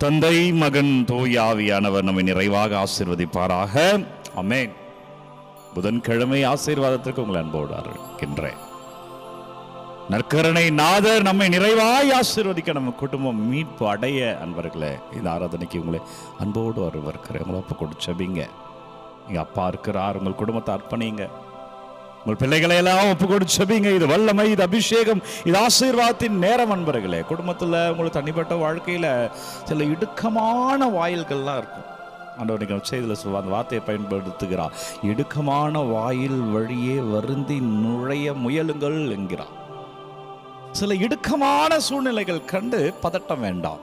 தந்தை, மகன், தூய ஆவியானவர் நம்மை நிறைவாக ஆசீர்வதிப்பாராக. ஆமென். புதன்கிழமை ஆசீர்வாதத்திற்கு உங்களை அன்போடு அழைக்கின்றேன். நற்கருணை நாதர் நம்மை நிறைவாய் ஆசீர்வதிக்க நம்ம குடும்பம் மீட்பு அடைய அன்பர்களே, இந்த ஆராதனைக்கு உங்களை அன்போடு வரவேற்கிறேன். உங்களை ஒப்பு கொடுத்து செபிங்க. எங்கள் அப்பா இருக்கிறார், உங்கள் குடும்பத்தை அர்ப்பணிங்க. உங்கள் பிள்ளைகளை எல்லாம் ஒப்பு கொடுத்து செபிங்க. இது வல்லமை, இது அபிஷேகம், இது ஆசீர்வாதத்தின் நேரம் அன்பர்களே. குடும்பத்தில் உங்களுக்கு தனிப்பட்ட வாழ்க்கையில் சில இடுக்கமான வாயில்கள்லாம் இருக்கும். ஆண்டவர் நீங்கள் செய்தியில் அந்த வார்த்தையை பயன்படுத்துகிறார். இடுக்கமான வாயில் வழியே வருந்தி நுழைய முயலுங்கள் என்கிறார். சில இடுக்கமான சூழ்நிலைகள் கண்டு பதட்டம் வேண்டாம்.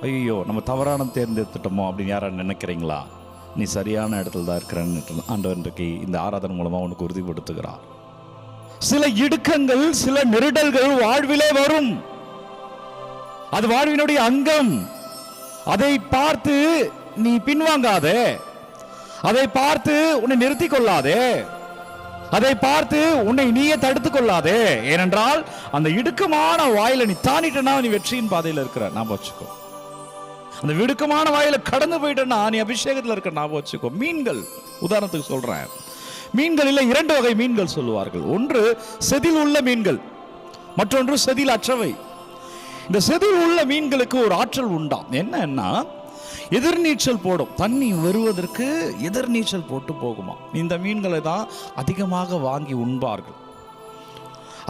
ஐயோ, நம்ம தவறான தேர்ந்தெடுத்துட்டோமோ அப்படின்னு யாரும் நினைக்கிறீங்களா? நீ சரியான இடத்துல தான் இருக்கிறன்னு ஆண்டவர் இன்றைக்கு இந்த ஆராதனை மூலமாக உனக்கு உறுதிப்படுத்துகிறார். சில இடுக்கங்கள், சில நெருடல்கள் வாழ்விலே வரும். அது வாழ்வினுடைய அங்கம். அதை பார்த்து நீ பின்வாங்காதே, அதை பார்த்து உன்னை நிறுத்திக் கொள்ளாதே, அதை பார்த்து உன்னை நீயே தடுத்துக் கொள்ளாதே. ஏனென்றால் அந்த இடுக்கமான வாயில நீ தாண்டிட்டனா நீ வெற்றியின் பாதையில் இருக்கிற ஞாபகம் வச்சுக்கோ. அந்த இடுக்கமான வாயில கடந்து போயிட்டனா நீ அபிஷேகத்தில் இருக்க ஞாபகம் வச்சுக்கோ. மீன்கள் உதாரணத்துக்கு சொல்றேன். மீன்கள் இல்லை, 2 வகை மீன்கள் சொல்லுவார்கள். ஒன்று செதில் உள்ள மீன்கள், மற்றொன்று செதில் அற்றவை. இந்த செதில் உள்ள மீன்களுக்கு ஒரு ஆற்றல் உண்டா. என்னன்னா எதிர்நீச்சல் போடும். தண்ணி வருவதற்கு எதிர்நீச்சல் போட்டு போகுமா. இந்த மீன்களை தான் அதிகமாக வாங்கி உண்பார்கள்.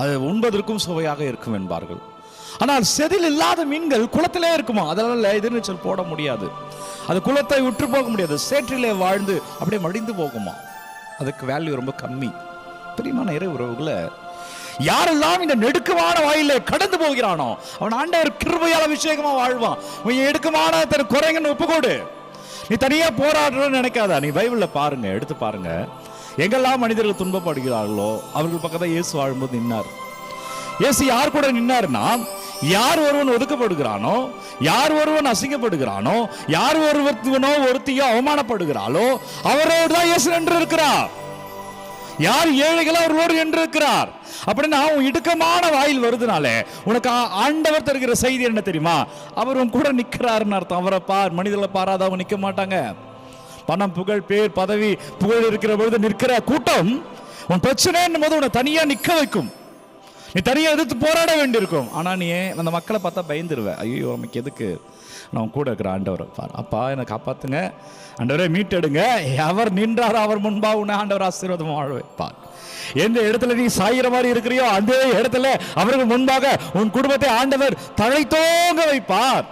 அது உண்பதற்கும் சுவையாக இருக்கும் என்பார்கள். ஆனால் செதில் இல்லாத மீன்கள் குளத்திலே இருக்குமா, அதனால எதிர்நீச்சல் போட முடியாது. அது குளத்தை விட்டு போக முடியாது. சேற்றிலே வாழ்ந்து அப்படியே மடிந்து போகுமா. அதுக்கு வேல்யூ ரொம்ப கம்மி. பிரியமான இறை உறவுகளை, யாரெல்லாம் இந்த நெடுக்கமான வாயிலே கடந்து போகிறானோ அவன் ஆண்டவர் கிருபையால் அபிஷேகமா வாழ்வான். எடுக்கமான தன் குறைங்கன்னு ஒப்புக்கோடு. நீ தனியா போராடுறன்னு நினைக்காதா. நீ பைபிள்ல பாருங்க, எடுத்து பாருங்க. எங்கெல்லாம் மனிதர்கள் துன்பப்படுகிறார்களோ அவர்கள் பக்கத்தில் இயேசு வாழும்போது நின்னார். இயேசு யார் கூட நின்னார்னா, யார் ஒருவன் ஒதுக்கப்படுகிறானோ, யார் ஒருவன் அசிங்கப்படுகிறானோ, யார் ஒருவனோ ஒருத்தியோ அவமானப்படுகிறாளோ அவரோடு தான் இயேசு நின்று இருக்கிறார். யார் ஏழைகளோ அவர்களோடு நின்று இருக்கிறார். அப்படின்னா உன் இடுக்கமான வாயில் வருதுனாலே உனக்கு ஆண்டவர் தருகிற செய்தி என்ன தெரியுமா? அவர் உன் கூட நிற்கிறாருன்னு அர்த்தம். அவரை பார். மனிதர்களை பாராதவங்க நிற்க மாட்டாங்க. பணம், புகழ், பேர், பதவி, புகழ் இருக்கிற பொழுது நிற்கிற கூட்டம் உன் பிரச்சனைன்னு போது உன்னை தனியா நிற்க வைக்கும். நீ தனியாக எதிர்த்து போராட வேண்டியிருக்கும். ஆனால் நீ அந்த மக்களை பார்த்தா பயந்துருவ. ஐயோ, நமக்கு எதுக்கு? நான் கூட இருக்கிற ஆண்டவரை பார். அப்பா என்னை காப்பாத்துங்க, ஆண்டவரே மீட்டெடுங்க. அவர் நின்றாரோ அவர் முன்பா உன்னை ஆண்டவர் ஆசீர்வாதம் வாழ வைப்பார். எந்த இடத்துல நீ சாயிற மாதிரி இருக்கிறியோ அந்த இடத்துல அவர்கள் முன்பாக உன் குடும்பத்தை ஆண்டவர் தழைத்தோங்க வைப்பார்.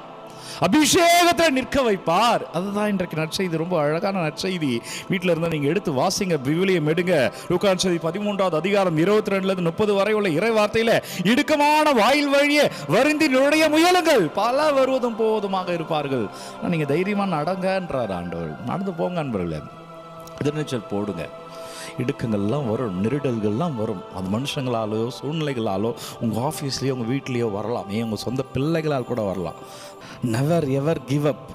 அபிஷேகத்தை நிற்க வைப்பார். அதுதான் இன்றைக்கு நற்செய்தி. ரொம்ப அழகான நற்செய்தி. வீட்டில் இருந்தால் நீங்கள் எடுத்து வாசிங்க, விவிலியம் எடுங்க. லூக்கா நற்செய்தி 13வது அதிகாரம் 22லேருந்து 30 வரை உள்ள இறை வார்த்தையில இடுக்கமான வாயில் வழியே வருந்தி நுழைய முயலுங்கள், பல வருவதும் போவதுமாக இருப்பார்கள். நீங்கள் தைரியமாக நடங்கன்றார் ஆண்டவர். நடந்து போங்க அன்பர்களே. எதிர்நீச்சல் போடுங்க. இடுக்கங்கள்லாம் வரும், நெருடல்கள்லாம் வரும். அது மனுஷங்களாலோ சூழ்நிலைகளாலோ உங்கள் ஆஃபீஸ்லேயோ உங்கள் வீட்லேயோ வரலாம். ஏன் உங்கள் சொந்த பிள்ளைகளால் கூட வரலாம். Never ever give up.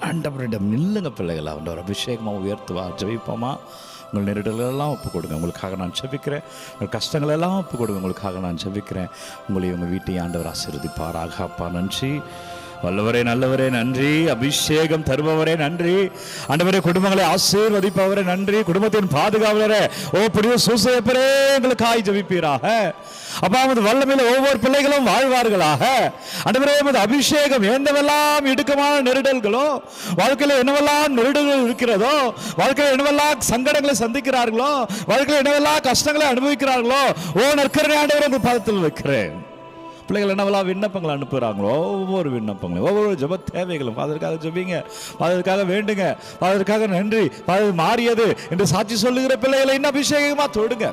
ஆண்டவரிடம் நில்லுங்க பிள்ளைகள். ஆண்டவர் அபிஷேகமாக உயர்த்துவா. ஜெபிப்போமா? உங்கள் நெருடலெல்லாம் ஒப்பு கொடுங்க. உங்களுக்காக நான் ஜெபிக்கிறேன். உங்கள் கஷ்டங்களெல்லாம் ஒப்பு கொடுங்க. உங்களுக்காக நான் ஜெபிக்கிறேன். உங்களையும் உங்கள் வீட்டையும் ஆண்டவர் ஆசீர்வதிப்பாராக. அப்பா நன்றி. வல்லவரே, நல்லவரே நன்றி. அபிஷேகம் தருபவரே நன்றி. ஆண்டவரே, குடும்பங்களை ஆசீர்வதிப்பவரே நன்றி. குடும்பத்தின் பாதுகாவலரே, ஓ பெரிய சூசையப்பரே, எங்களுக்காய் ஜெபிப்பீராக. அப்பா, உமது வல்லமையில ஒவ்வொரு பிள்ளைகளும் வாழ்வார்களாக. ஆண்டவரே, உமது அபிஷேகம் எந்தவெல்லாம் இடுக்கமான நெருடல்களோ, வாழ்க்கையில என்னவெல்லாம் நெருடல்கள் இருக்கிறதோ, வாழ்க்கையில என்னவெல்லாம் சங்கடங்களை சந்திக்கிறார்களோ, வாழ்க்கையில என்னவெல்லாம் கஷ்டங்களை அனுபவிக்கிறார்களோ, ஓ நற்கருணை ஆண்டவரே உங்கள் பாதத்தில் வைக்கிறேன். பிள்ளைகள் என்னவெல்லாம் விண்ணப்பங்களை அனுப்புகிறாங்களோ, ஒவ்வொரு விண்ணப்பங்களும், ஒவ்வொரு ஜெப தேவைகளும் அதற்காக ஜெபிங்க, அதற்காக வேண்டுங்க, அதற்காக நன்றி. மாறியது என்று சாட்சி சொல்லுகிற பிள்ளைகளை இன்னும் அபிஷேகமா தொடுங்க.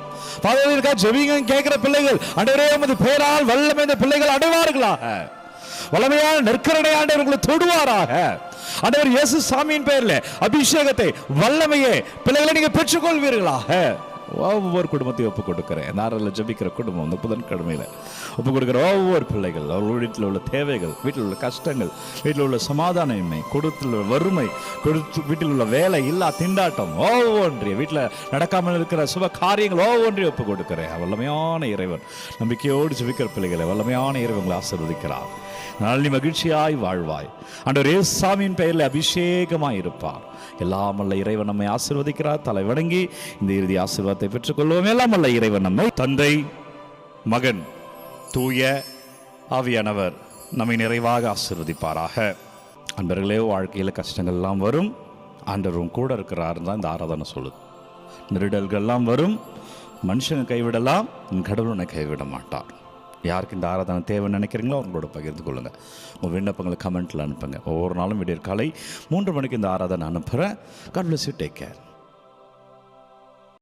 அதற்காக ஜெபிங்க கேட்கிற பிள்ளைகள் ஆண்டவரே உமது பெயரால் வல்லமை இந்த பிள்ளைகள் அடைவார்களாக. வல்லமையான நற்கருணை ஆண்டவர்களை தொடுவாராக. ஆண்டவர் இயேசு சாமியின் பெயரில் அபிஷேகத்தை, வல்லமையை பிள்ளைகளை நீங்க பெற்றுக்கொள்வீர்களாக. ஒவ்வொரு குடும்பத்தையும் ஒப்புக் கொடுக்கிறேன். நாரில் ஜெபிக்கிற குடும்பம் இந்த புதன்கிழமையில ஒப்புக் கொடுக்கிற ஒவ்வொரு பிள்ளைகள், அவர்கள் வீட்டில் உள்ள தேவைகள், வீட்டில் உள்ள கஷ்டங்கள், வீட்டில் உள்ள சமாதானமின்மை, கொடுத்துள்ள வறுமை, வீட்டில் உள்ள வேலை இல்லா திண்டாட்டம், ஒவ்வொன்றையும் வீட்டில் நடக்காமல் இருக்கிற சுப காரியங்கள் ஒவ்வொன்றையும் ஒப்புக் கொடுக்கிறேன். வல்லமையான இறைவன் நம்பிக்கையோடு ஜெபிக்கிற பிள்ளைகளை வல்லமையான இறைவங்களை ஆசீர்வதிக்கிறார். நாள் நீ மகிழ்ச்சியாய் வாழ்வாய். ஆண்டவர் இயேசுவின் பெயரில் அபிஷேகமாய் இருப்பார். எல்லாம் வல்ல இறைவன் நம்மை ஆசீர்வதிக்கிறார். தலை வணங்கி இந்த இறுதி ஆசீர்வாதத்தை பெற்றுக்கொள்வோம். எல்லாம் வல்ல இறைவன் நம்மை தந்தை, மகன், தூய ஆவியானவர் நம்மை நிறைவாக ஆசீர்வதிப்பாராக. அன்பர்களே, வாழ்க்கையில் கஷ்டங்கள்லாம் வரும், ஆண்டவரும் கூட இருக்கிறாருன்னு தான் இந்த ஆராதனை சொல்லுது. நெருடல்கள்லாம் வரும், மனுஷங்க கைவிடலாம், கடவுள் உன்னை கைவிட மாட்டார். யாருக்கு இந்த ஆராதனை தேவைன்னு நினைக்கிறீங்களோ அவங்களோட பகிர்ந்து கொள்ளுங்கள். உங்கள் விண்ணப்பங்களை கமெண்ட்டில் அனுப்புங்க. ஒவ்வொரு நாளும் விடியற் காலை 3 மணிக்கு இந்த ஆராதனை அனுப்புகிறேன். God bless you. Take care.